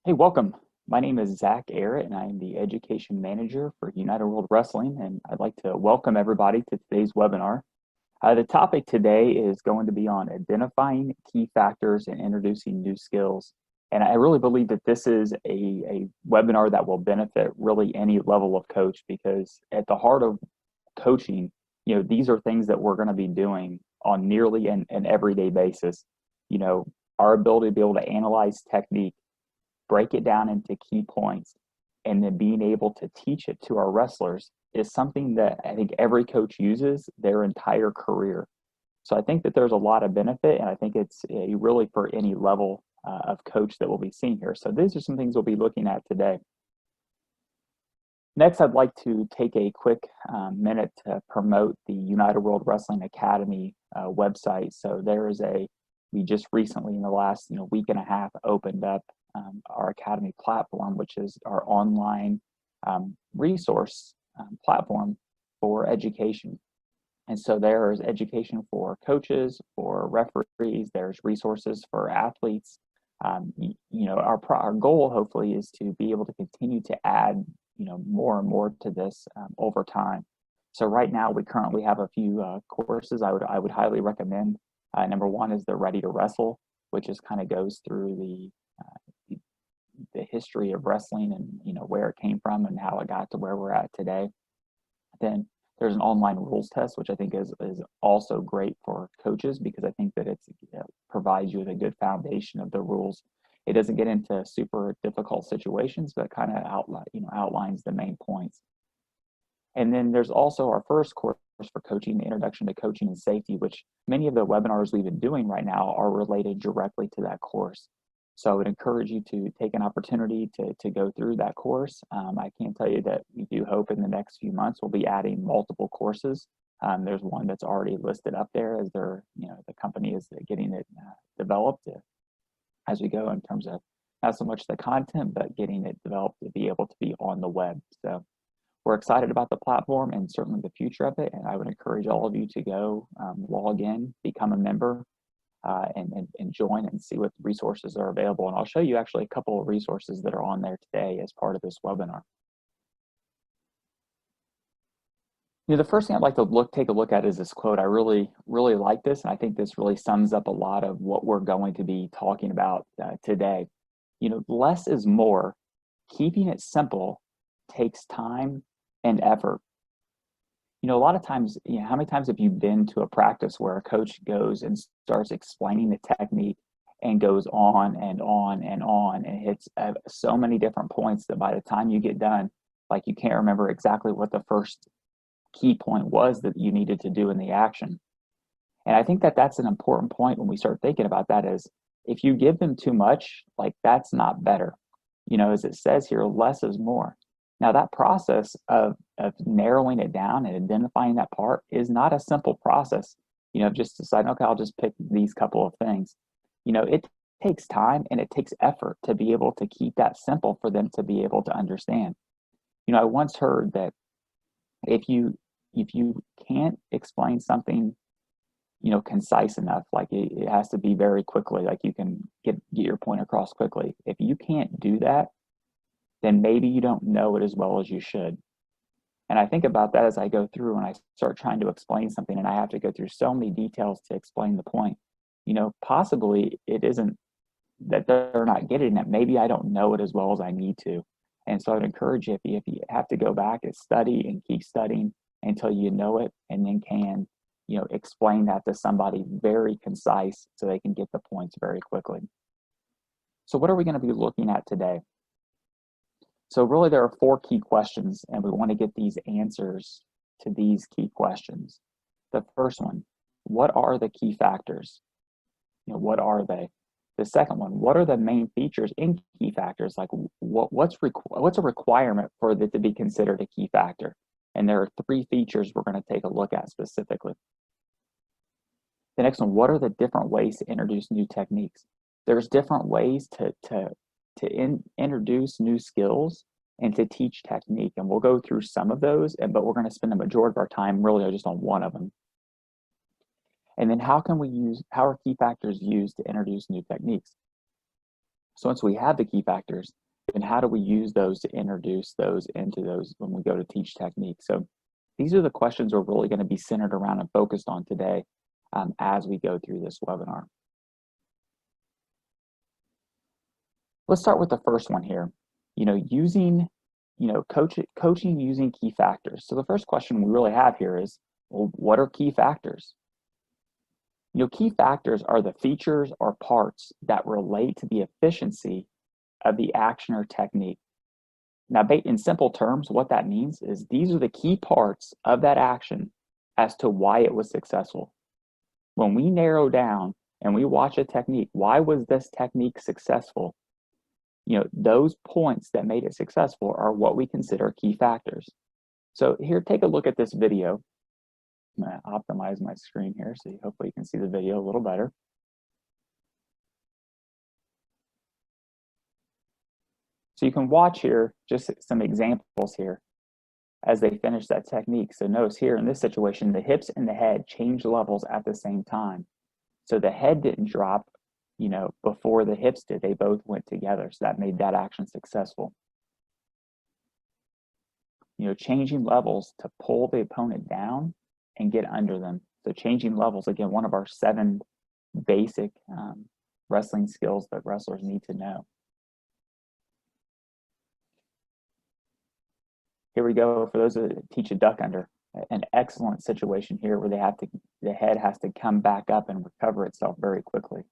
Hey, welcome. My name is Zach Arrett, and I am the Education Manager for United World Wrestling, and I'd like to welcome everybody to today's webinar. The topic today is going to be on identifying key factors and introducing new skills. And I really believe that this is a webinar that will benefit really any level of coach, because at the heart of coaching, these are things that we're going to be doing on nearly an everyday basis. You know, our ability to be able to analyze technique, break it down into key points, and then being able to teach it to our wrestlers is something that I think every coach uses their entire career. So I think that there's a lot of benefit, and I think it's really for any level of coach that we'll be seeing here. So these are some things we'll be looking at today. Next, I'd like to take a quick minute to promote the United World Wrestling Academy website. So we just recently in the last week and a half opened up our Academy platform, which is our online resource platform for education. And so there is education for coaches, for referees, there's resources for athletes. Our goal hopefully is to be able to continue to add more and more to this over time. So right now we currently have a few courses I would highly recommend. Number one is the Ready to Wrestle, which is kind of goes through the history of wrestling and where it came from and how it got to where we're at today. Then there's an online rules test, which I think is also great for coaches, because I think that it provides you with a good foundation of the rules. It doesn't get into super difficult situations, but kind of outlines the main points. And then there's also our first course for coaching, the Introduction to Coaching and Safety, which many of the webinars we've been doing right now are related directly to that course. So I would encourage you to take an opportunity to go through that course. I can tell you that we do hope in the next few months we'll be adding multiple courses. There's one that's already listed up there as the company is getting it developed as we go, in terms of not so much the content, but getting it developed to be able to be on the web. So we're excited about the platform and certainly the future of it. And I would encourage all of you to go log in, become a member, and join and see what resources are available. And I'll show you actually a couple of resources that are on there today as part of this webinar. The first thing I'd like to take a look at is this quote. I really like this, and I think this really sums up a lot of what we're going to be talking about today. Less is more. Keeping it simple takes time and effort. A lot of times, how many times have you been to a practice where a coach goes and starts explaining the technique and goes on and on and on and hits so many different points that by the time you get done, like, you can't remember exactly what the first key point was that you needed to do in the action. And I think that that's an important point when we start thinking about that, is if you give them too much, like, that's not better. As it says here, less is more. Now, that process of narrowing it down and identifying that part is not a simple process, just deciding, okay, I'll just pick these couple of things. It takes time and it takes effort to be able to keep that simple for them to be able to understand. I once heard that if you can't explain something, concise enough, like it has to be very quickly, like you can get your point across quickly. If you can't do that, then maybe you don't know it as well as you should. And I think about that as I go through and I start trying to explain something and I have to go through so many details to explain the point. Possibly it isn't that they're not getting it. Maybe I don't know it as well as I need to. And so I'd encourage you, if you have to go back and study and keep studying until you know it, and then can, explain that to somebody very concise so they can get the points very quickly. So what are we going to be looking at today? So really there are 4 key questions, and we want to get these answers to these key questions. The first one, what are the key factors? What are they? The second one, what are the main features in key factors? Like, what's a requirement for it to be considered a key factor? And there are 3 features we're going to take a look at specifically. The next one, what are the different ways to introduce new techniques? There's different ways to introduce new skills and to teach technique, and we'll go through some of those, but we're going to spend the majority of our time really just on one of them. And then how are key factors used to introduce new techniques? So once we have the key factors, then how do we use those to introduce those into those when we go to teach techniques? So these are the questions we're really going to be centered around and focused on today as we go through this webinar. Let's start with the first one here. Coaching using key factors. So the first question we really have here is, well, what are key factors? Key factors are the features or parts that relate to the efficiency of the action or technique. Now, in simple terms, what that means is these are the key parts of that action as to why it was successful. When we narrow down and we watch a technique, why was this technique successful? Those points that made it successful are what we consider key factors. So here, take a look at this video. I'm going to optimize my screen here so hopefully you can see the video a little better. So you can watch here just some examples here as they finish that technique. So notice here in this situation, the hips and the head change levels at the same time. So the head didn't drop, before the hips did. They both went together. So that made that action successful. Changing levels to pull the opponent down and get under them. So changing levels, again, one of our 7 basic wrestling skills that wrestlers need to know. Here we go for those that teach a duck under. An excellent situation here where the head has to come back up and recover itself very quickly.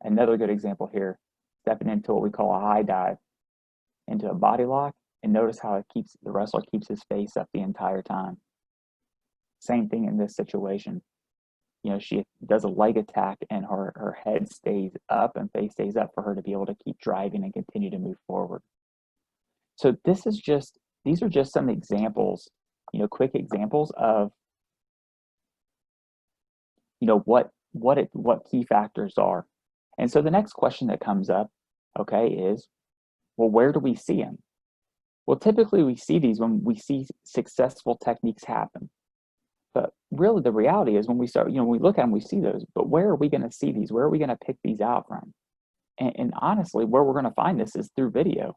Another good example here, stepping into what we call a high dive, into a body lock, and notice how the wrestler keeps his face up the entire time. Same thing in this situation. She does a leg attack and her head stays up and face stays up for her to be able to keep driving and continue to move forward. So these are just some examples, quick examples of, what key factors are. And so the next question that comes up, okay, is, well, where do we see them? Well, typically we see these when we see successful techniques happen. But really the reality is when we start, when we look at them, we see those, but where are we going to see these? Where are we going to pick these out from? And honestly, where we're going to find this is through video.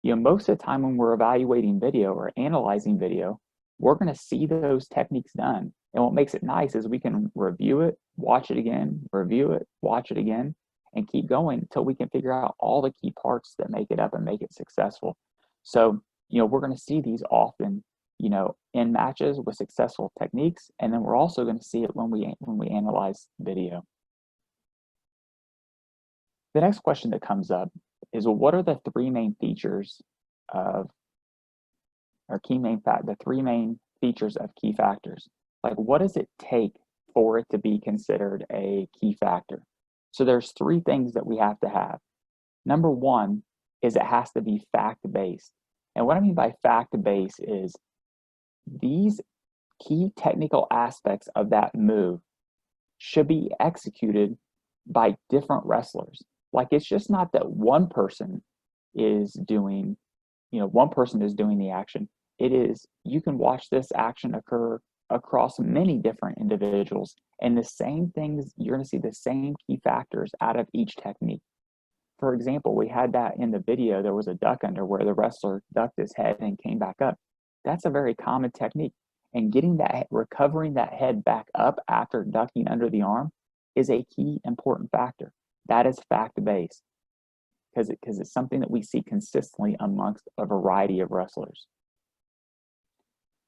Most of the time when we're evaluating video or analyzing video, we're going to see those techniques done. And what makes it nice is we can review it, watch it again, review it, watch it again, and keep going until we can figure out all the key parts that make it up and make it successful. So, we're going to see these often, in matches with successful techniques, and then we're also going to see it when we analyze video. The next question that comes up is, well, what are the 3 main features of, or the 3 main features of key factors? Like, what does it take for it to be considered a key factor? So there's 3 things that we have to have. Number 1 is it has to be fact-based. And what I mean by fact-based is these key technical aspects of that move should be executed by different wrestlers. Like, it's just not that one person is doing, the action. It is, you can watch this action occur across many different individuals, and the same things, you're going to see the same key factors out of each technique. For example, we had that in the video. There was a duck under where the wrestler ducked his head and came back up. That's a very common technique. And recovering that head back up after ducking under the arm is a key important factor. That is fact-based because it's something that we see consistently amongst a variety of wrestlers.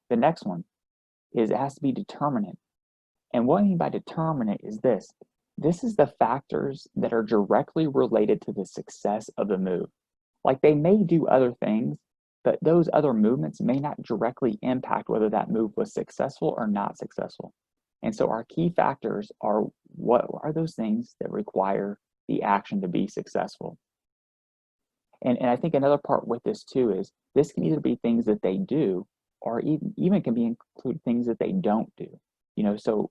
The next one is it has to be determinate. And what I mean by determinate is this. This is the factors that are directly related to the success of the move. Like, they may do other things, but those other movements may not directly impact whether that move was successful or not successful. And so our key factors are, what are those things that require the action to be successful? And I think another part with this too is this can either be things that they do, or even can include things that they don't do. So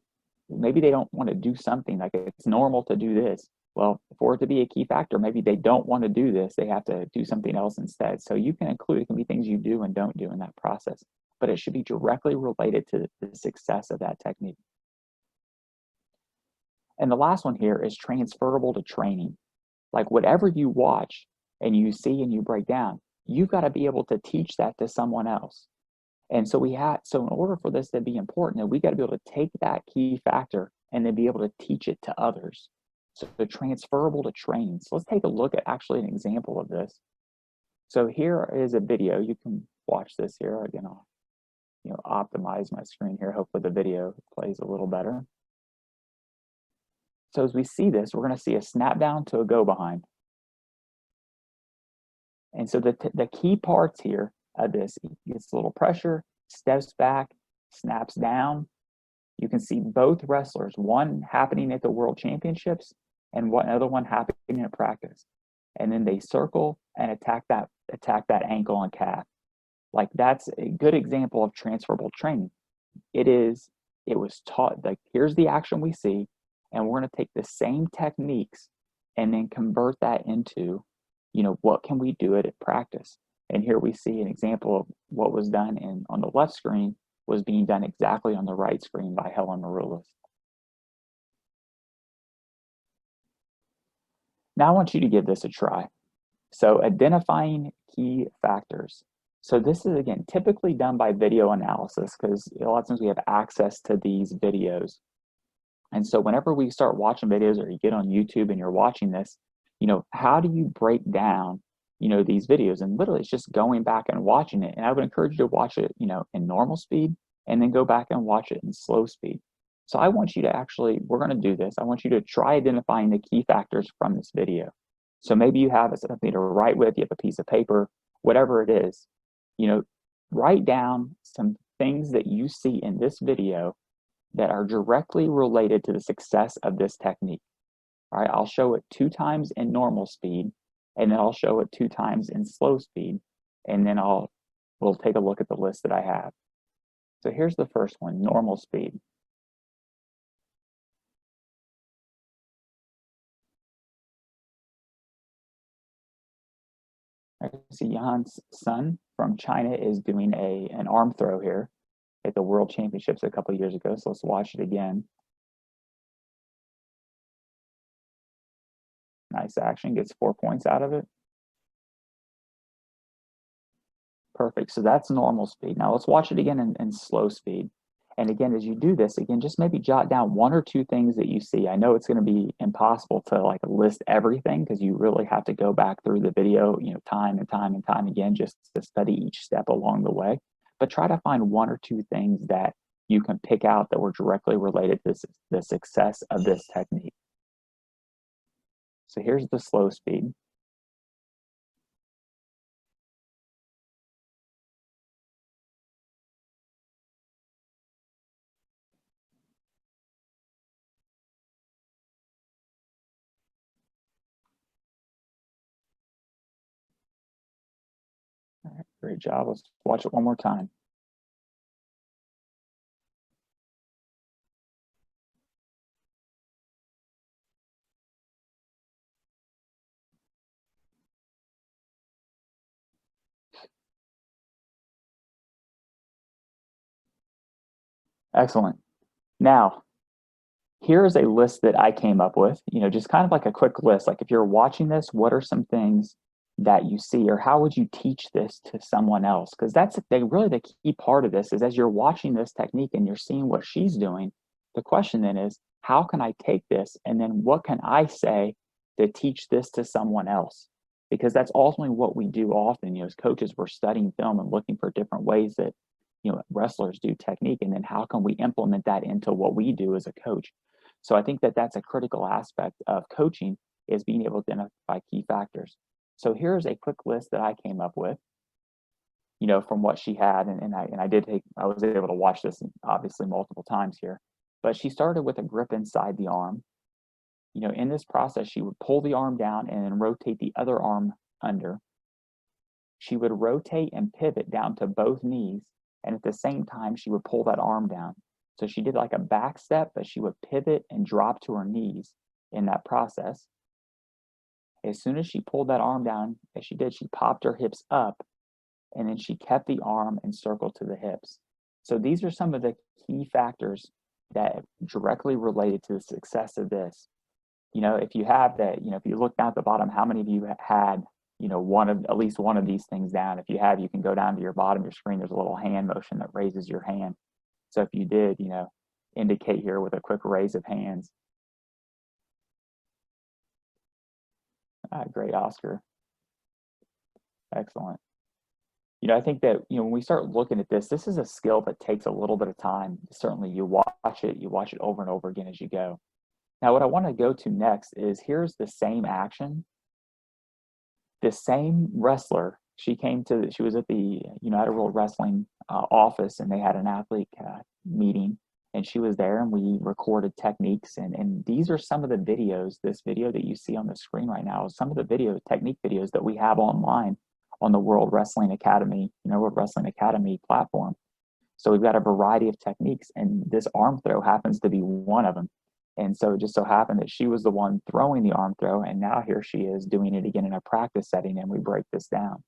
maybe they don't want to do something, like it's normal to do this. Well, for it to be a key factor, maybe they don't want to do this. They have to do something else instead. So you can include, it can be things you do and don't do in that process, but it should be directly related to the success of that technique. And the last one here is transferable to training. Like whatever you watch and you see and you break down, you've got to be able to teach that to someone else. And so so in order for this to be important, we got to be able to take that key factor and then be able to teach it to others. So the transferable to training. So let's take a look at actually an example of this. So here is a video. You can watch this here. Again, I'll optimize my screen here. Hopefully the video plays a little better. So as we see this, we're going to see a snap down to a go behind. And so the key parts here of this, gets a little pressure, steps back, snaps down. You can see both wrestlers, one happening at the World Championships and another one happening at practice. And then they circle and attack that ankle and calf. Like that's a good example of transferable training. It was taught, like here's the action we see, and we're going to take the same techniques and then convert that into, what can we do it at practice? And here we see an example of what was done on the left screen was being done exactly on the right screen by Helen Maroulis. Now I want you to give this a try. So identifying key factors. So this is, again, typically done by video analysis because a lot of times we have access to these videos. And so whenever we start watching videos or you get on YouTube and you're watching this, how do you break down, these videos? And literally it's just going back and watching it. And I would encourage you to watch it, in normal speed and then go back and watch it in slow speed. So I want you to we're going to do this. I want you to try identifying the key factors from this video. So maybe you have something to write with, you have a piece of paper, whatever it is, write down some things that you see in this video that are directly related to the success of this technique. All right, I'll show it 2 times in normal speed, and then I'll show it 2 times in slow speed, and then we'll take a look at the list that I have. So here's the first one, normal speed. I see Jan's son from China is doing an arm throw here at the World Championships a couple of years ago. So let's watch it again. Nice action, gets 4 points out of it. Perfect, so that's normal speed. Now let's watch it again in slow speed. And again, as you do this, again, just maybe jot down 1 or 2 things that you see. I know it's going to be impossible to list everything because you really have to go back through the video, time and time and time again, just to study each step along the way. But try to find 1 or 2 things that you can pick out that were directly related to the success of this technique. So here's the slow speed. All right, great job. Let's watch it one more time. Excellent. Now, here's a list that I came up with, just kind of like a quick list. Like if you're watching this, what are some things that you see, or how would you teach this to someone else? Because that's really the key part of this is as you're watching this technique and you're seeing what she's doing, the question then is, how can I take this and then what can I say to teach this to someone else? Because that's ultimately what we do often, as coaches, we're studying film and looking for different ways that wrestlers do technique, and then how can we implement that into what we do as a coach? So I think that that's a critical aspect of coaching is being able to identify key factors. So here's a quick list that I came up with, from what she had, and I was able to watch this obviously multiple times here, but she started with a grip inside the arm. In this process, she would pull the arm down and then rotate the other arm under. She would rotate and pivot down to both knees, and at the same time, she would pull that arm down. So she did like a back step, but she would pivot and drop to her knees in that process. As soon as she pulled that arm down, as she did, she popped her hips up, and then she kept the arm and circled to the hips. So these are some of the key factors that directly related to the success of this. if you have that, if you look down at the bottom, how many of you had, at least one of these things down? If you have, you can go down to your bottom of your screen. There's a little hand motion that raises your hand. So if you did, indicate here with a quick raise of hands. Great, Oscar. Excellent. I think that, when we start looking at this is a skill that takes a little bit of time. Certainly you watch it over and over again as you go. Now, what I want to go to next is here's the same action. The same wrestler, she was at the United World Wrestling office, and they had an athlete meeting, and she was there, and we recorded techniques, and these are some of the videos. This video that you see on the screen right now is some of the technique videos that we have online on the World Wrestling Academy, World Wrestling Academy platform. So we've got a variety of techniques, and this arm throw happens to be one of them. And so it just so happened that she was the one throwing the arm throw, and now here she is doing it again in a practice setting, and we break this down.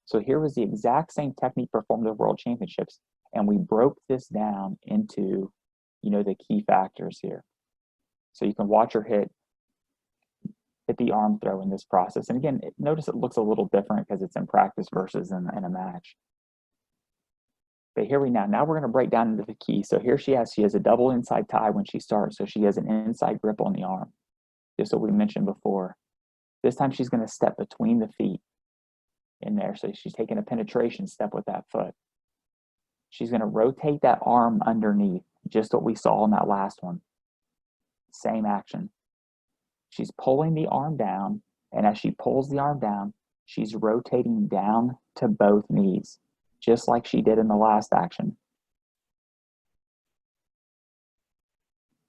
So here was the exact same technique performed at the World Championships, and we broke this down into, the key factors here. So you can watch her hit the arm throw in this process. And again, notice it looks a little different because it's in practice versus in a match. But here now we're going to break down into the key. So here she has a double inside tie when she starts. So she has an inside grip on the arm, just what we mentioned before. This time she's going to step between the feet in there. So she's taking a penetration step with that foot. She's going to rotate that arm underneath, just what we saw in that last one. Same action. She's pulling the arm down, and as she pulls the arm down, she's rotating down to both knees, just like she did in the last action.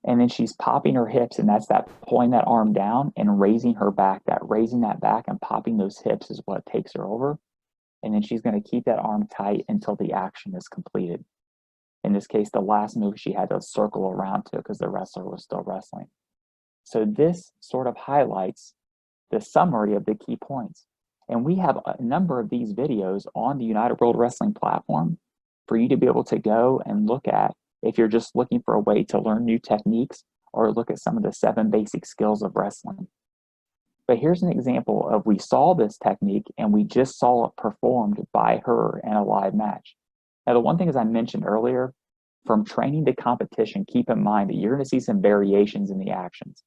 And then she's popping her hips, and that's that pulling that arm down and raising her back. That raising that back and popping those hips is what takes her over. And then she's going to keep that arm tight until the action is completed. In this case, the last move, she had to circle around to because the wrestler was still wrestling. So this sort of highlights the summary of the key points. And we have a number of these videos on the United World Wrestling platform for you to be able to go and look at if you're just looking for a way to learn new techniques or look at some of the 7 basic skills of wrestling. But here's an example of we saw this technique and we just saw it performed by her in a live match. Now, the one thing, as I mentioned earlier, from training to competition, keep in mind that you're going to see some variations in the actions.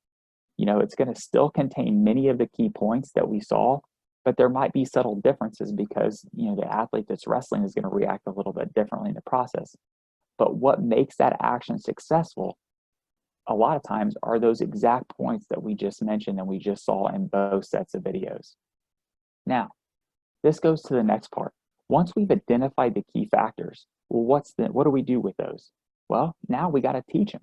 It's going to still contain many of the key points that we saw, but there might be subtle differences because, the athlete that's wrestling is going to react a little bit differently in the process. But what makes that action successful a lot of times are those exact points that we just mentioned and we just saw in both sets of videos. Now, this goes to the next part. Once we've identified the key factors, well, what do we do with those? Well, now we got to teach them.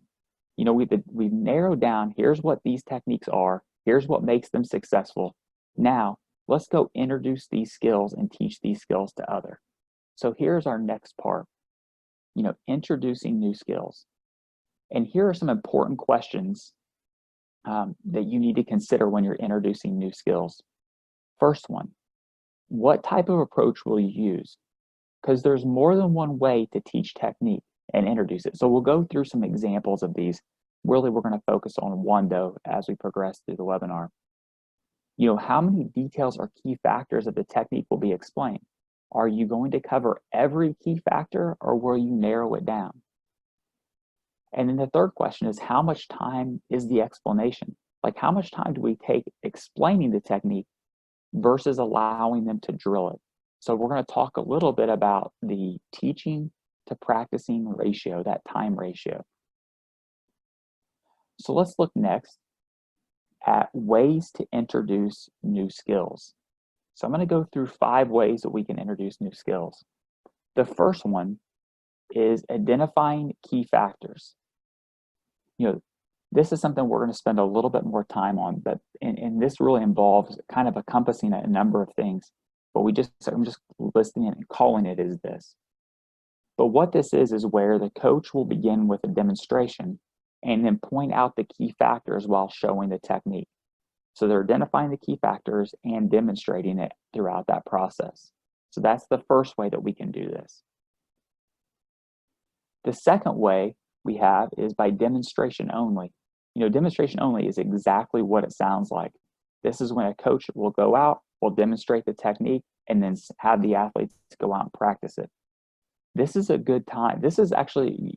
We've narrowed down, here's what these techniques are, here's what makes them successful. Now, let's go introduce these skills and teach these skills to others. So here's our next part, introducing new skills. And here are some important questions that you need to consider when you're introducing new skills. First one, what type of approach will you use? Because there's more than one way to teach technique and introduce it. So we'll go through some examples of these. Really, we're going to focus on one, though, as we progress through the webinar. How many details or key factors of the technique will be explained? Are you going to cover every key factor, or will you narrow it down? And then the third question is, how much time is the explanation? Like, how much time do we take explaining the technique versus allowing them to drill it? So we're going to talk a little bit about the teaching to practicing ratio, that time ratio. So let's look next at ways to introduce new skills. So I'm going to go through 5 ways that we can introduce new skills. The first one is identifying key factors. This is something we're going to spend a little bit more time on, but and this really involves kind of encompassing a number of things. But I'm just listing it and calling it as this. But what this is where the coach will begin with a demonstration and then point out the key factors while showing the technique. So they're identifying the key factors and demonstrating it throughout that process. So that's the first way that we can do this. The second way we have is by demonstration only. Demonstration only is exactly what it sounds like. This is when a coach will go out, will demonstrate the technique, and then have the athletes go out and practice it. This is a good time. This is actually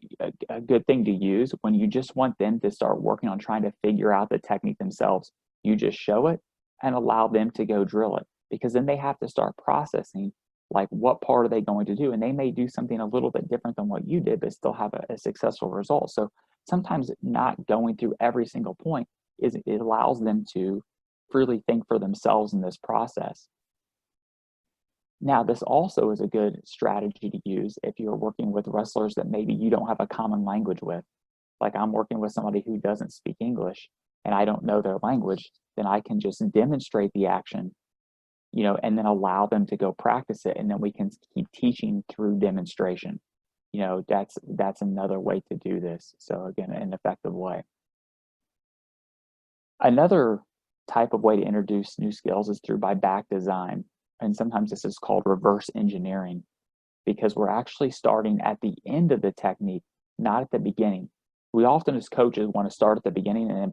a good thing to use when you just want them to start working on trying to figure out the technique themselves. You just show it and allow them to go drill it, because then they have to start processing, like, what part are they going to do? And they may do something a little bit different than what you did, but still have a successful result. So sometimes not going through every single point it allows them to freely think for themselves in this process. Now, this also is a good strategy to use if you're working with wrestlers that maybe you don't have a common language with. Like, I'm working with somebody who doesn't speak English and I don't know their language, then I can just demonstrate the action, and then allow them to go practice it. And then we can keep teaching through demonstration. That's another way to do this. So again, an effective way. Another type of way to introduce new skills is through by back design. And sometimes this is called reverse engineering, because we're actually starting at the end of the technique, not at the beginning. We often as coaches want to start at the beginning and then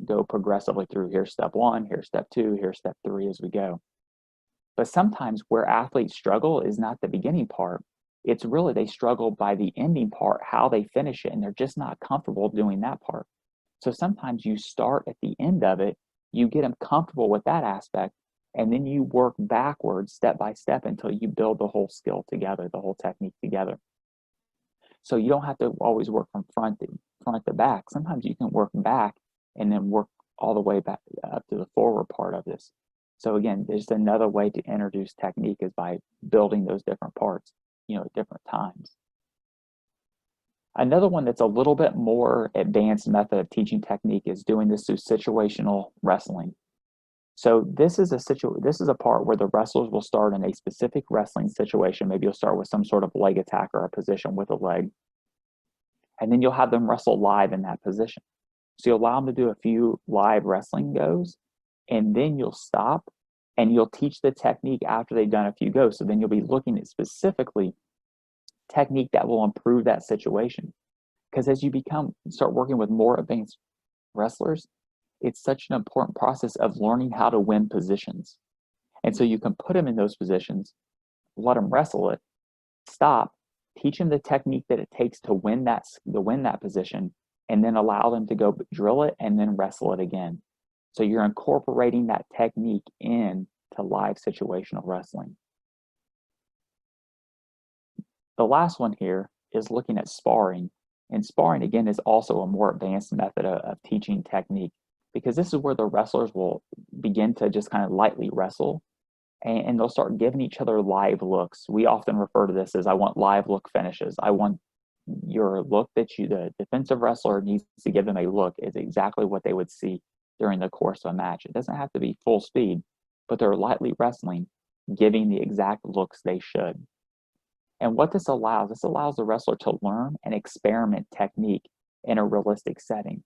go progressively through. Here's step one, here's step two, here's step three as we go. But sometimes where athletes struggle is not the beginning part. It's really they struggle by the ending part, how they finish it, and they're just not comfortable doing that part. So sometimes you start at the end of it, you get them comfortable with that aspect, and then you work backwards step by step until you build the whole skill together, the whole technique together. So you don't have to always work from front to back. Sometimes you can work back and then work all the way back up to the forward part of this. So again, there's another way to introduce technique is by building those different parts, at different times. Another one that's a little bit more advanced method of teaching technique is doing this through situational wrestling. So this is a part where the wrestlers will start in a specific wrestling situation. Maybe you'll start with some sort of leg attack or a position with a leg, and then you'll have them wrestle live in that position. So you'll allow them to do a few live wrestling goes, and then you'll stop and you'll teach the technique after they've done a few goes. So then you'll be looking at specifically technique that will improve that situation. Because as you start working with more advanced wrestlers, it's such an important process of learning how to win positions. And so you can put them in those positions, let them wrestle it, stop, teach them the technique that it takes to win that position, and then allow them to go drill it and then wrestle it again. So you're incorporating that technique into live situational wrestling. The last one here is looking at sparring. And sparring, again, is also a more advanced method of teaching technique, because this is where the wrestlers will begin to just kind of lightly wrestle, and they'll start giving each other live looks. We often refer to this as, I want live look finishes. I want your look that the defensive wrestler needs to give them a look is exactly what they would see during the course of a match. It doesn't have to be full speed, but they're lightly wrestling, giving the exact looks they should. And what this allows the wrestler to learn and experiment technique in a realistic setting.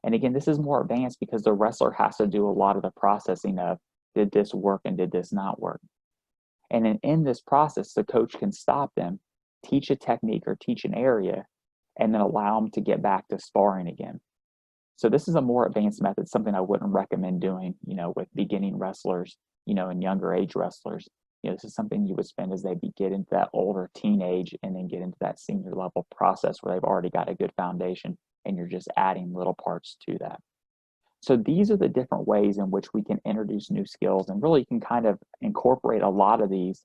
And again, this is more advanced because the wrestler has to do a lot of the processing of, did this work and did this not work? And in this process, the coach can stop them, teach a technique or teach an area, and then allow them to get back to sparring again. So this is a more advanced method, something I wouldn't recommend doing, with beginning wrestlers, and younger age wrestlers. This is something you would spend as they get into that older teenage and then get into that senior level process where they've already got a good foundation and you're just adding little parts to that. So these are the different ways in which we can introduce new skills, and really can kind of incorporate a lot of these,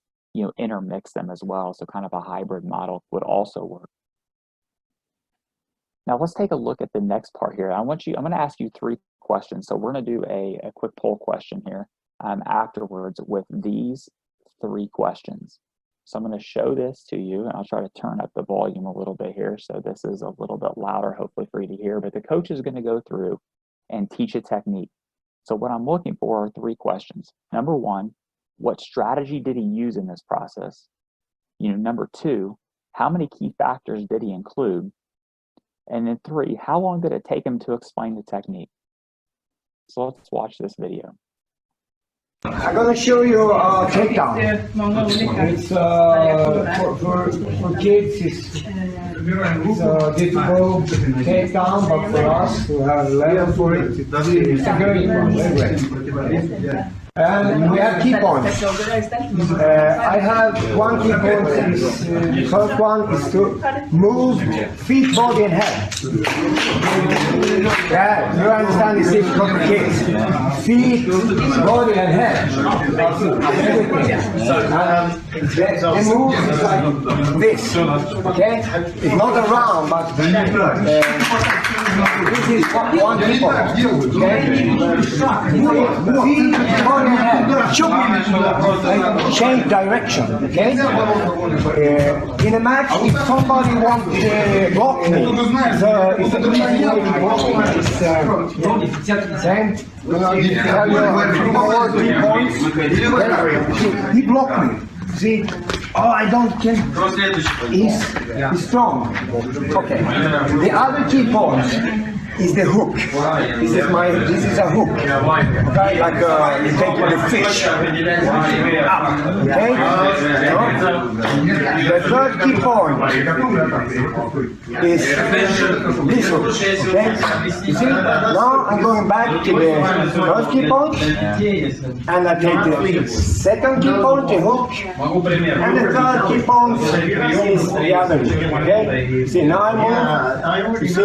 intermix them as well. So kind of a hybrid model would also work. Now let's take a look at the next part here. I'm going to ask you 3 questions. So we're going to do a quick poll question here afterwards with these 3 questions. So I'm going to show this to you, and I'll try to turn up the volume a little bit here so this is a little bit louder, hopefully for you to hear. But the coach is going to go through and teach a technique. So what I'm looking for are 3 questions. Number 1, what strategy did he use in this process? Number 2, how many key factors did he include? And then 3, how long did it take him to explain the technique? So let's watch this video. I'm going to show you a takedown. It's for kids. It's a difficult takedown, but for us who have level for it, it's a great one. Very. And we have key points. I have one key point. The first one is to move feet, body, and head. Yeah, you understand this is complicated. Feet, body, and head. The move is like this. Okay? It's not around, but this is one key point. Okay? Feet, body, change direction, okay? In a match, if somebody wants to block me, so if the easy way to block me is same. He blocked me. See? Oh, I don't can. He's strong. Okay. The other key point is the hook. This is a hook. Okay, like you take the fish. Okay? The third key point is this hook. Okay? You see? Now I'm going back to the first key point, and I take the second key point, the hook, and the third key point is the other. Okay? See, now I move. You see?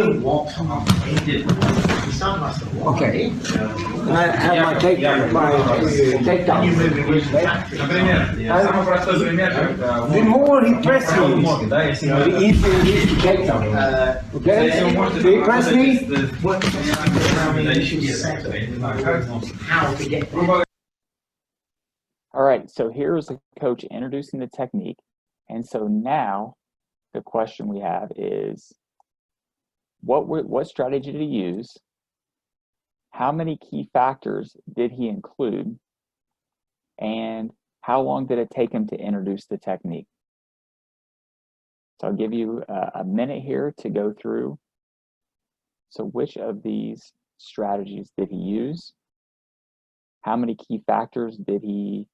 Okay. I have my takedown. The more he presses me, the easier it is to take down. Okay? So he presses me. All right, so here's the coach introducing the technique. And so now the question we have is, what strategy did he use? How many key factors did he include? And how long did it take him to introduce the technique? So I'll give you a minute here to go through. So which of these strategies did he use? How many key factors did he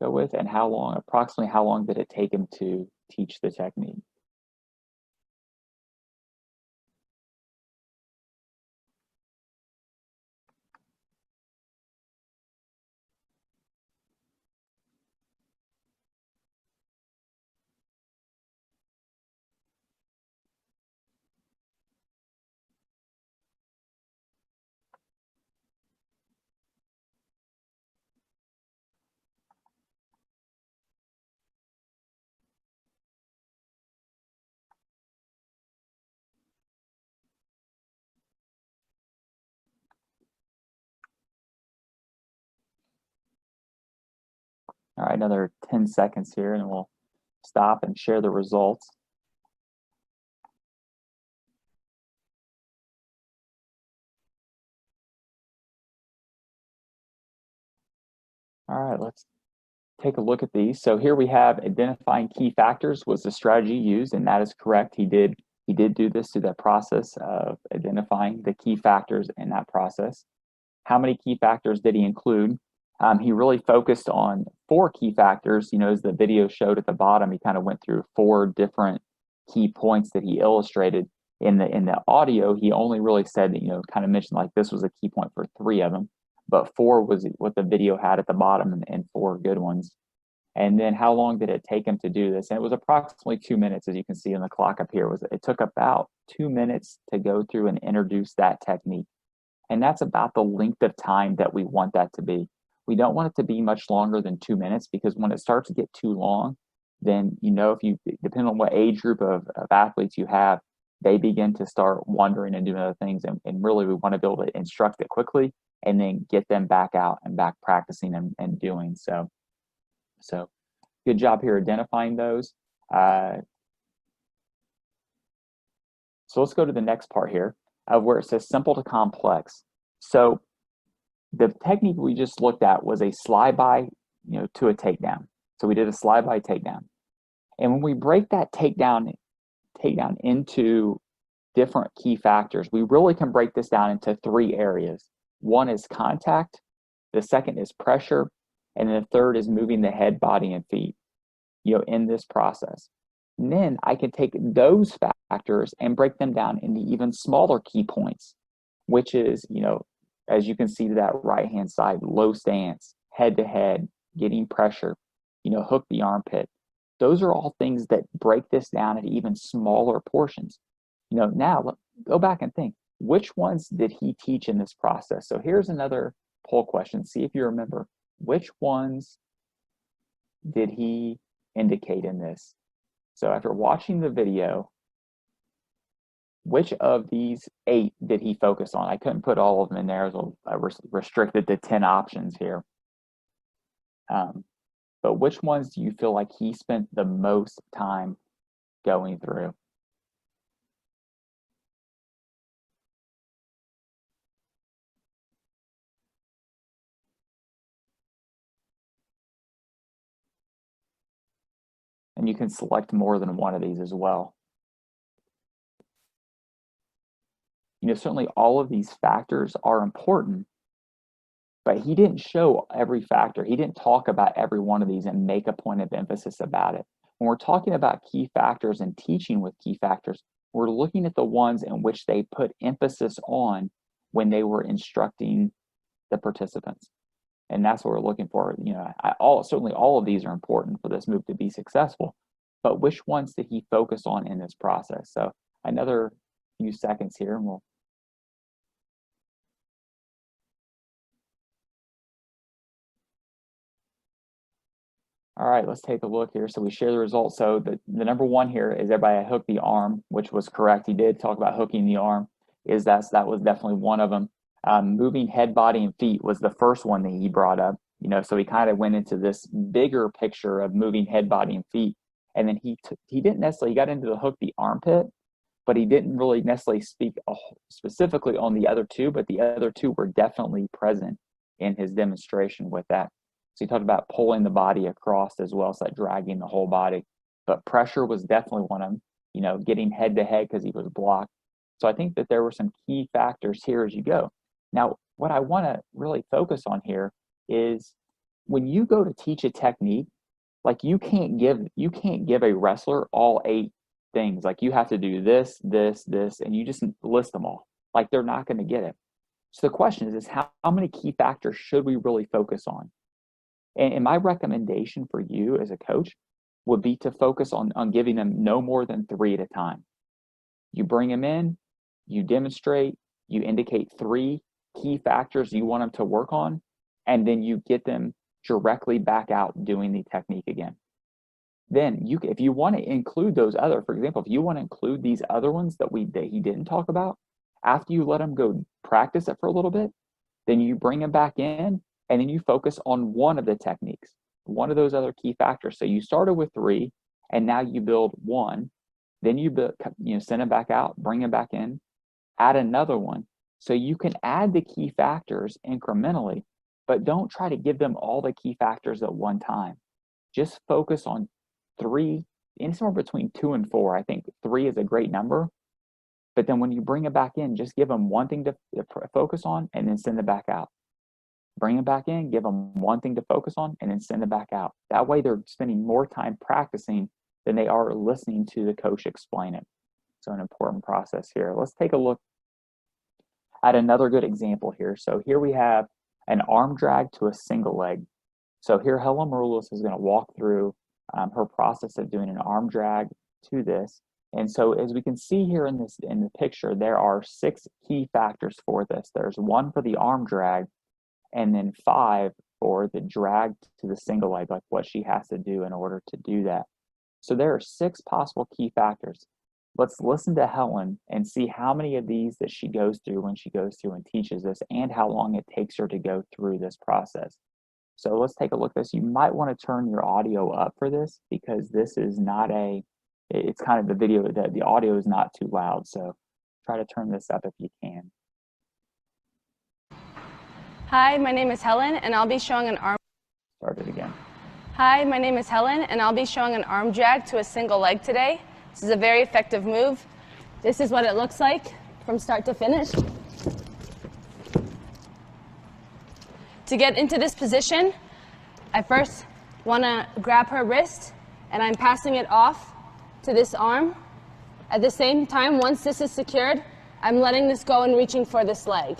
go with? And approximately how long did it take him to teach the technique? All right, another 10 seconds here, and we'll stop and share the results. All right, let's take a look at these. So here we have identifying key factors was the strategy used, and that is correct. He did do this through the process of identifying the key factors in that process. How many key factors did he include? He really focused on 4 key factors. You know, as the video showed at the bottom, he kind of went through 4 different key points that he illustrated. In the audio, he only really said that, you know, kind of mentioned like this was a key point for 3 of them, but 4 was what the video had at the bottom, and 4 good ones. And then how long did it take him to do this? And it was approximately 2 minutes, as you can see on the clock up here. It took about 2 minutes to go through and introduce that technique. And that's about the length of time that we want that to be. We don't want it to be much longer than 2 minutes, because when it starts to get too long, then, you know, if you, depending on what age group of athletes you have, they begin to start wandering and doing other things. And really, we want to be able to instruct it quickly and then get them back out and back practicing and doing so. So good job here identifying those. So let's go to the next part here of where it says simple to complex. So the technique we just looked at was a slide by, you know, to a takedown. So we did a slide by takedown. And when we break that takedown into different key factors, we really can break this down into 3 areas. One is contact, The second is pressure. And then the third is moving the head, body, and feet, in this process. And then I can take those factors and break them down into even smaller key points, which is, as you can see to that right-hand side, low stance, head to head, getting pressure, hook the armpit. Those are all things that break this down into even smaller portions. Now go back and think, which ones did he teach in this process? So here's another poll question. See if you remember, which ones did he indicate in this? So after watching the video, which of these 8 did he focus on? I couldn't put all of them in there, so I restricted to 10 options here. But which ones do you feel like he spent the most time going through? And you can select more than one of these as well. Certainly all of these factors are important, but he didn't show every factor. He didn't talk about every one of these and make a point of emphasis about it. When we're talking about key factors and teaching with key factors, we're looking at the ones in which they put emphasis on when they were instructing the participants. And that's what we're looking for. Certainly all of these are important for this move to be successful, but which ones did he focus on in this process? So another few seconds here and we'll All right, let's take a look here. So we share the results. So the number one here is everybody hooked the arm, which was correct. He did talk about hooking the arm. That was definitely one of them. Moving head, body, and feet was the first one that he brought up. So he kind of went into this bigger picture of moving head, body, and feet. And then he didn't necessarily, he got into the hook the armpit, but he didn't really necessarily speak specifically on the other two, but the other two were definitely present in his demonstration with that. So he talked about pulling the body across as well, so that dragging the whole body. But pressure was definitely one of them, getting head to head because he was blocked. So I think that there were some key factors here as you go. Now, what I want to really focus on here is when you go to teach a technique, like you can't give a wrestler all 8 things. Like you have to do this, this, this, and you just list them all. Like they're not going to get it. So the question is how many key factors should we really focus on? And my recommendation for you as a coach would be to focus on giving them no more than 3 at a time. You bring them in, you demonstrate, you indicate 3 key factors you want them to work on, and then you get them directly back out doing the technique again. Then if you want to include those other, for example, if you want to include these other ones that he didn't talk about, after you let them go practice it for a little bit, then you bring them back in, and then you focus on one of the techniques, one of those other key factors. So you started with 3, and now you build 1. Then you send them back out, bring them back in, add another one. So you can add the key factors incrementally, but don't try to give them all the key factors at one time. Just focus on 3, and somewhere between 2 and 4. I think 3 is a great number. But then when you bring it back in, just give them one thing to focus on and then send it back out. Bring them back in, give them one thing to focus on, and then send it back out. That way they're spending more time practicing than they are listening to the coach explain it. So an important process here. Let's take a look at another good example here. So here we have an arm drag to a single leg. So here Helen Maroulis is going to walk through her process of doing an arm drag to this. And so as we can see here in the picture, there are 6 key factors for this. There's 1 for the arm drag, and then 5 for the drag to the single leg, like what she has to do in order to do that. So there are 6 possible key factors. Let's listen to Helen and see how many of these that she goes through when she goes through and teaches this, and how long it takes her to go through this process. So let's take a look at this. You might want to turn your audio up for this, because this is not it's kind of the video, the audio is not too loud. So try to turn this up if you can. Hi, my name is Helen, and I'll be showing an arm. Start it again. Hi, my name is Helen, and I'll be showing an arm drag to a single leg today. This is a very effective move. This is what it looks like from start to finish. To get into this position, I first want to grab her wrist, and I'm passing it off to this arm. At the same time, once this is secured, I'm letting this go and reaching for this leg.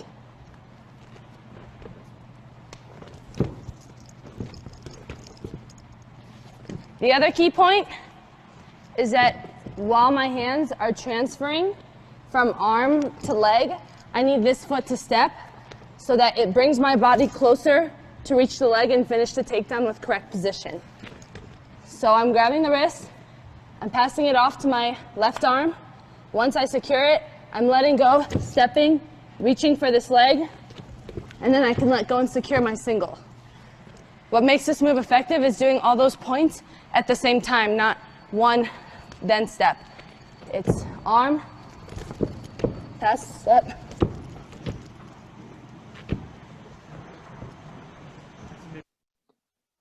The other key point is that while my hands are transferring from arm to leg, I need this foot to step so that it brings my body closer to reach the leg and finish the takedown with correct position. So I'm grabbing the wrist, I'm passing it off to my left arm. Once I secure it, I'm letting go, stepping, reaching for this leg, and then I can let go and secure my single. What makes this move effective is doing all those points at the same time, not one, then step. It's arm, pass, step.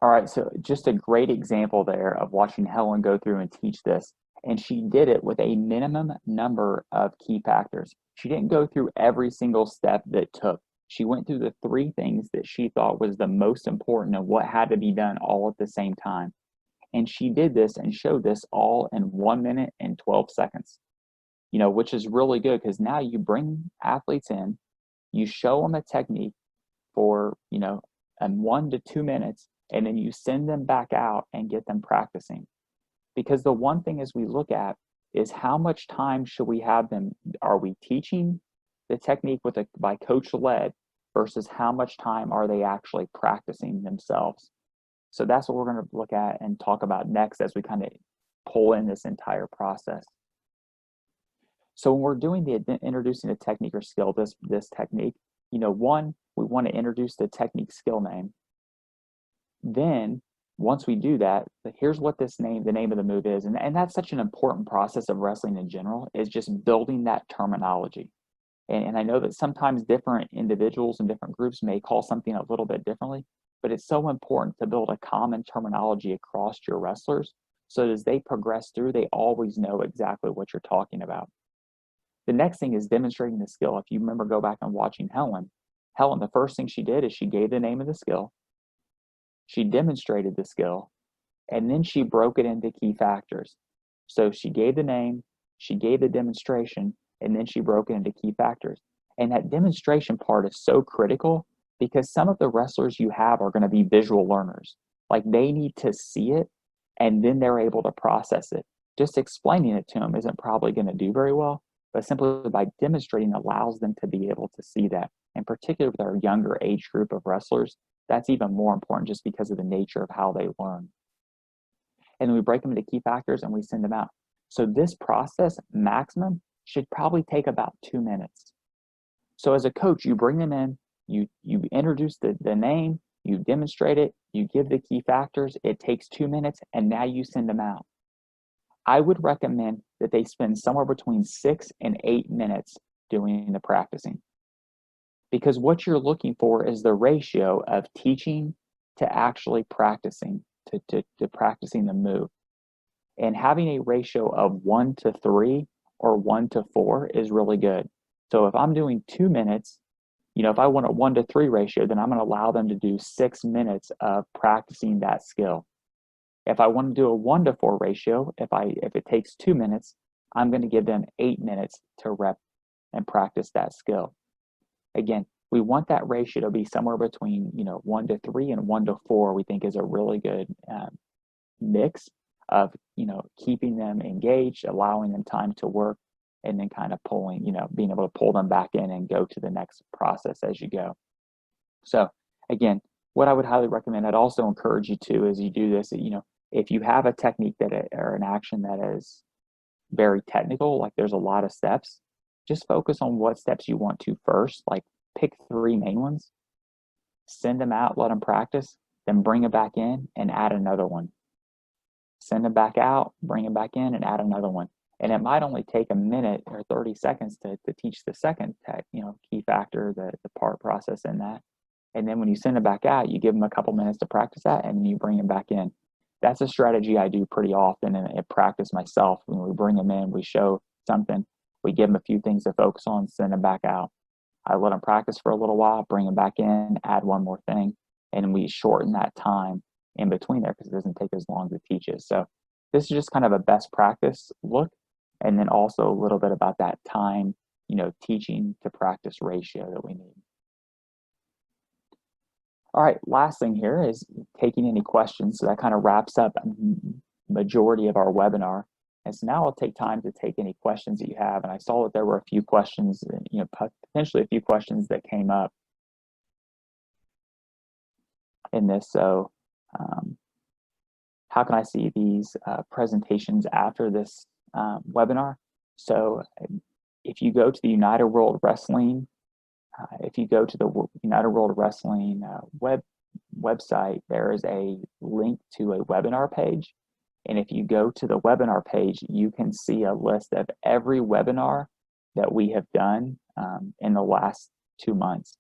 All right, so just a great example there of watching Helen go through and teach this. And she did it with a minimum number of key factors. She didn't go through every single step that took. She went through the 3 things that she thought was the most important and what had to be done all at the same time. And she did this and showed this all in 1 minute and 12 seconds, which is really good because now you bring athletes in, you show them a technique for, in 1 to 2 minutes, and then you send them back out and get them practicing. Because the one thing as we look at is how much time should we have them? Are we teaching the technique by coach led versus how much time are they actually practicing themselves? So that's what we're going to look at and talk about next as we kind of pull in this entire process. So when we're doing introducing a technique or skill, this technique, one, we want to introduce the technique skill name. Then once we do that, here's what the name of the move is. And that's such an important process of wrestling in general, is just building that terminology. And I know that sometimes different individuals and different groups may call something a little bit differently, but it's so important to build a common terminology across your wrestlers so that as they progress through, they always know exactly what you're talking about. The next thing is demonstrating the skill. If you remember, go back and watching Helen, the first thing she did is she gave the name of the skill, she demonstrated the skill, and then she broke it into key factors. So she gave the name, she gave the demonstration, and then she broke it into key factors. And that demonstration part is so critical because some of the wrestlers you have are going to be visual learners. Like they need to see it and then they're able to process it. Just explaining it to them isn't probably going to do very well, but simply by demonstrating allows them to be able to see that. In particular with our younger age group of wrestlers, that's even more important just because of the nature of how they learn. And then we break them into key factors and we send them out. So this process maximum should probably take about 2 minutes. So as a coach, you bring them in, you introduce the name, you demonstrate it, you give the key factors, it takes 2 minutes, and now you send them out. I would recommend that they spend somewhere between 6 and 8 minutes doing the practicing. Because what you're looking for is the ratio of teaching to actually practicing, to practicing the move. And having a ratio of 1 to 3 or 1 to 4 is really good. So if I'm doing 2 minutes, if I want a 1 to 3 ratio, then I'm going to allow them to do 6 minutes of practicing that skill. If I want to do a 1 to 4 ratio, if it takes 2 minutes, I'm going to give them 8 minutes to rep and practice that skill. Again, we want that ratio to be somewhere between 1 to 3 and 1 to 4. We think is a really good mix of keeping them engaged, allowing them time to work, and then kind of pulling, being able to pull them back in and go to the next process as you go. So again, what I would highly recommend, I'd also encourage you to, as you do this, if you have a technique or an action that is very technical, like there's a lot of steps, just focus on what steps you want to first, like pick 3 main ones, send them out, let them practice, then bring them back in and add another one. Send them back out, bring them back in and add another one. And it might only take a minute or 30 seconds to teach the second key factor, the part process in that. And then when you send it back out, you give them a couple minutes to practice that and then you bring them back in. That's a strategy I do pretty often and practice myself. When we bring them in, we show something, we give them a few things to focus on, send them back out. I let them practice for a little while, bring them back in, add one more thing, and we shorten that time in between there because it doesn't take as long to teach it. So this is just kind of a best practice look, and then also a little bit about that time, teaching to practice ratio that we need. All right, last thing here is taking any questions. So that kind of wraps up majority of our webinar. And so now I'll take time to take any questions that you have. And I saw that there were a few questions, potentially a few questions that came up in this. So how can I see these presentations after this webinar? So if you go to the United World Wrestling, if you go to the United World Wrestling website, there is a link to a webinar page. And if you go to the webinar page, you can see a list of every webinar that we have done in the last 2 months.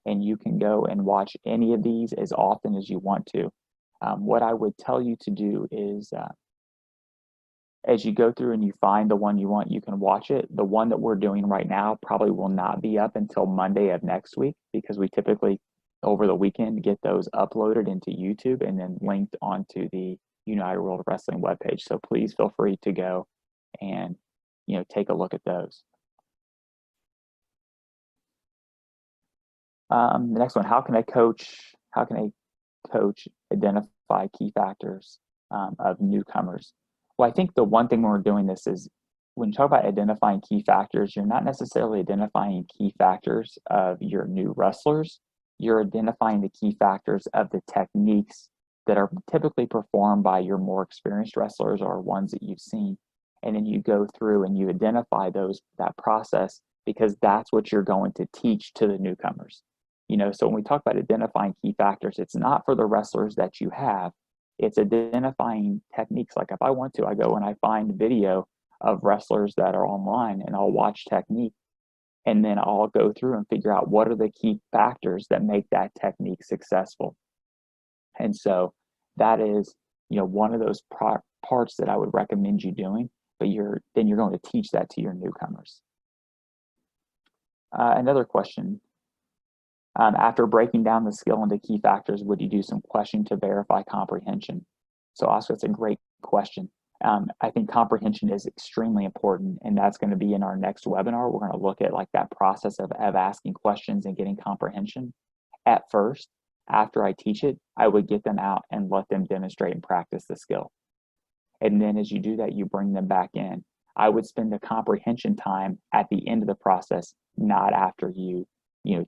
And you can go and watch any of these as often as you want to. What I would tell you to do is as you go through and you find the one you want, you can watch it. The one that we're doing right now probably will not be up until Monday of next week because we typically, over the weekend, get those uploaded into YouTube and then linked onto the United World Wrestling webpage. So please feel free to go and take a look at those. The next one, how can a coach identify key factors of newcomers? Well, I think the one thing when we're doing this is when you talk about identifying key factors, you're not necessarily identifying key factors of your new wrestlers. You're identifying the key factors of the techniques that are typically performed by your more experienced wrestlers or ones that you've seen. And then you go through and you identify that process because that's what you're going to teach to the newcomers. So when we talk about identifying key factors, it's not for the wrestlers that you have. It's identifying techniques. Like if I want to, I go and I find video of wrestlers that are online and I'll watch technique. And then I'll go through and figure out what are the key factors that make that technique successful. And so that is, one of those parts that I would recommend you doing, but then you're going to teach that to your newcomers. Another question. After breaking down the skill into key factors, would you do some questioning to verify comprehension? So Oscar, it's a great question. I think comprehension is extremely important, and that's going to be in our next webinar. We're going to look at that process of asking questions and getting comprehension. At first, after I teach it, I would get them out and let them demonstrate and practice the skill. And then as you do that, you bring them back in. I would spend the comprehension time at the end of the process, not after you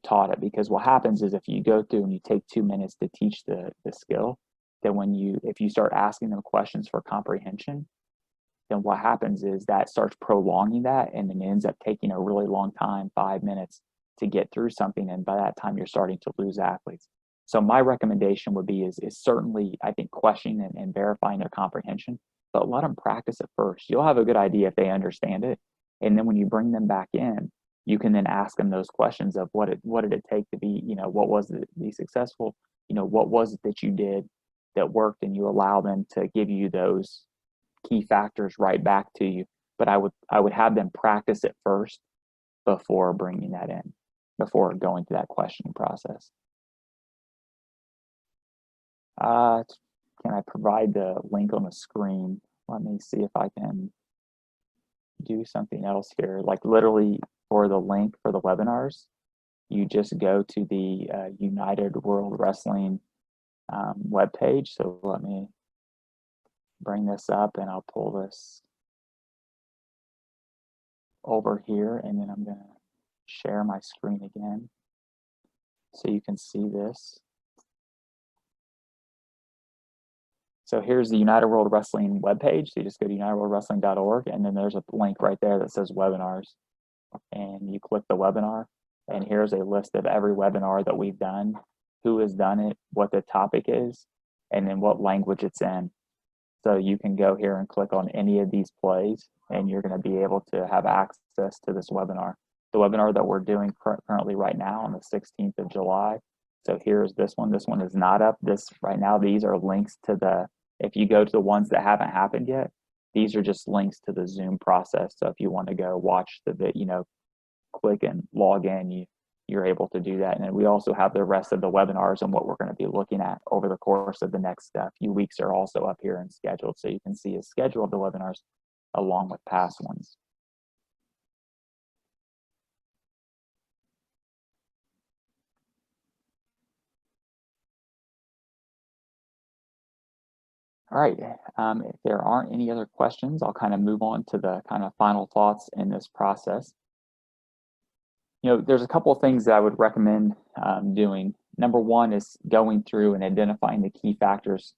taught it, because what happens is if you go through and you take 2 minutes to teach the skill, then if you start asking them questions for comprehension, then what happens is that starts prolonging that, and then it ends up taking a really long time, 5 minutes, to get through something, and by that time you're starting to lose athletes. So my recommendation would be is certainly, I think, questioning and verifying their comprehension, but let them practice it first. You'll have a good idea if they understand it, and then when you bring them back in, you can then ask them those questions of what did it take to be, what was it to be successful? What was it that you did that worked, and you allow them to give you those key factors right back to you. But I would have them practice it first before bringing that in, before going through that questioning process. Can I provide the link on the screen? Let me see if I can do something else here. Like literally for the link for the webinars, you just go to the United World Wrestling webpage. So let me bring this up and I'll pull this over here, and then I'm going to share my screen again so you can see this. So here's the United World Wrestling webpage. So you just go to unitedworldwrestling.org, and then there's a link right there that says webinars. And you click the webinar, and here's a list of every webinar that we've done, who has done it, what the topic is, and then what language it's in. So you can go here and click on any of these plays, and you're going to be able to have access to this webinar. The webinar that we're doing currently right now on the 16th of July. So here's this one. This one is not up. Right now, these are links to if you go to the ones that haven't happened yet, these are just links to the Zoom process. So if you want to go watch the video, click and log in, you you're able to do that. And we also have the rest of the webinars and what we're going to be looking at over the course of the next few weeks are also up here and scheduled. So you can see a schedule of the webinars along with past ones. All right, if there aren't any other questions, I'll kind of move on to the kind of final thoughts in this process. You know, there's a couple of things that I would recommend doing. Number one is going through and identifying the key factors,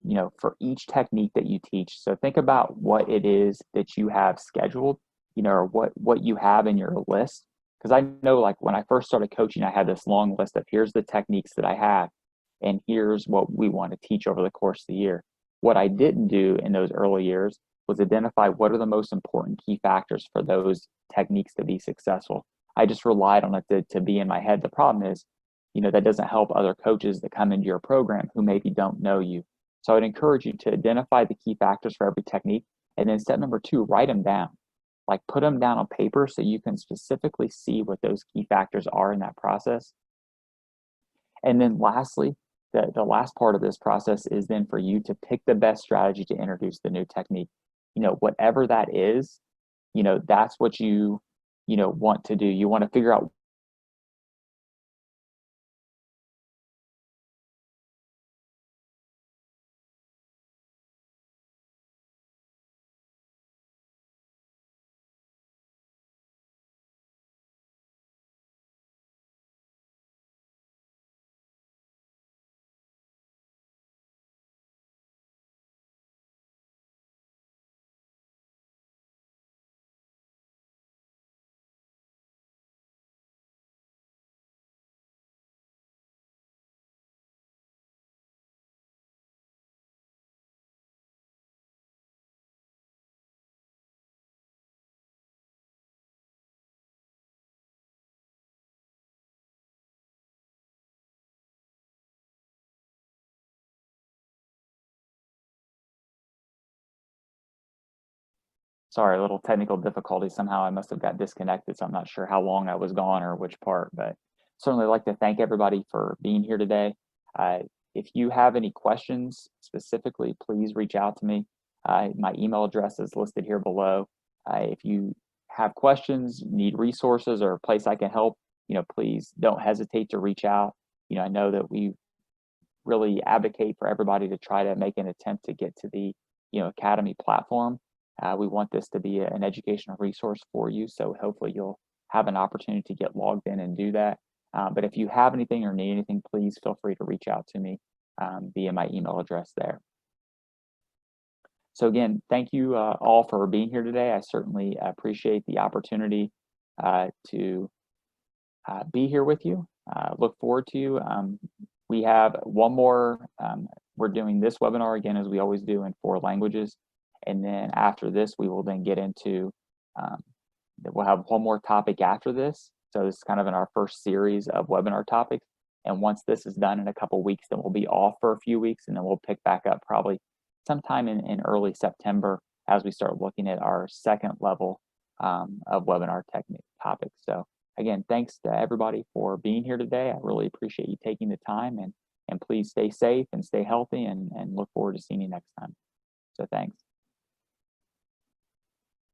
you know, for each technique that you teach. So think about what it is that you have scheduled, you know, or what you have in your list. Because I know, like, when I first started coaching, I had this long list of here's the techniques that I have, and here's what we want to teach over the course of the year. What I didn't do in those early years was identify what are the most important key factors for those techniques to be successful. I just relied on it to be in my head. The problem is, you know, that doesn't help other coaches that come into your program who maybe don't know you. So I'd encourage you to identify the key factors for every technique. And then step number two, write them down. Like, put them down on paper so you can specifically see what those key factors are in that process. And then lastly, the last part of this process is then for you to pick the best strategy to introduce the new technique. You know, whatever that is, you know, that's what you want to do. You want to figure out sorry, a little technical difficulty. Somehow I must have got disconnected, so I'm not sure how long I was gone or which part, but certainly like to thank everybody for being here today. If you have any questions specifically, please reach out to me. My email address is listed here below. If you have questions, need resources, or a place I can help, you know, please don't hesitate to reach out. You know, I know that we really advocate for everybody to try to make an attempt to get to the, you know, Academy platform. We want this to be an educational resource for you, so hopefully you'll have an opportunity to get logged in and do that. But if you have anything or need anything, please feel free to reach out to me via my email address there. So again, thank you all for being here today. I certainly appreciate the opportunity to be here with you. Look forward to you. We have one more, we're doing this webinar again, as we always do, in 4 languages. And then after this, we will then get into, we'll have one more topic after this. So this is kind of in our first series of webinar topics. And once this is done in a couple weeks, then we'll be off for a few weeks, and then we'll pick back up probably sometime in early September as we start looking at our second level of webinar technique topics. So again, thanks to everybody for being here today. I really appreciate you taking the time, and please stay safe and stay healthy, and look forward to seeing you next time. So thanks.